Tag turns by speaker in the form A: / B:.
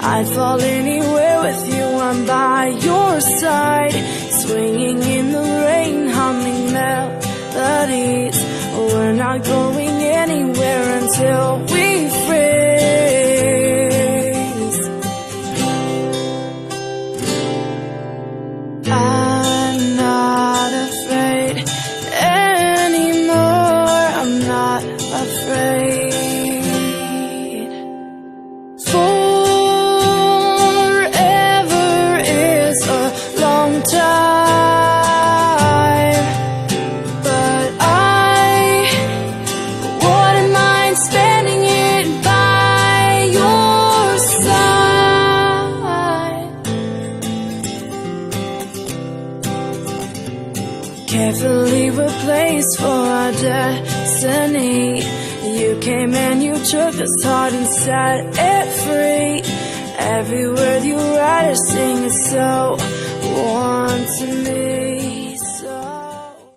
A: I'd fall anywhere with you, I'm by your side, swinging in the rain, humming melodies. We're not going anywhere until we freeze. I'm not afraid anymore, I'm not afraid. Forever is a long time, but I wouldn't mind spending it by your side. Carefully replaced for our destiny. You came and you took us heart and set it free. Every word you write or sing is so warm to me.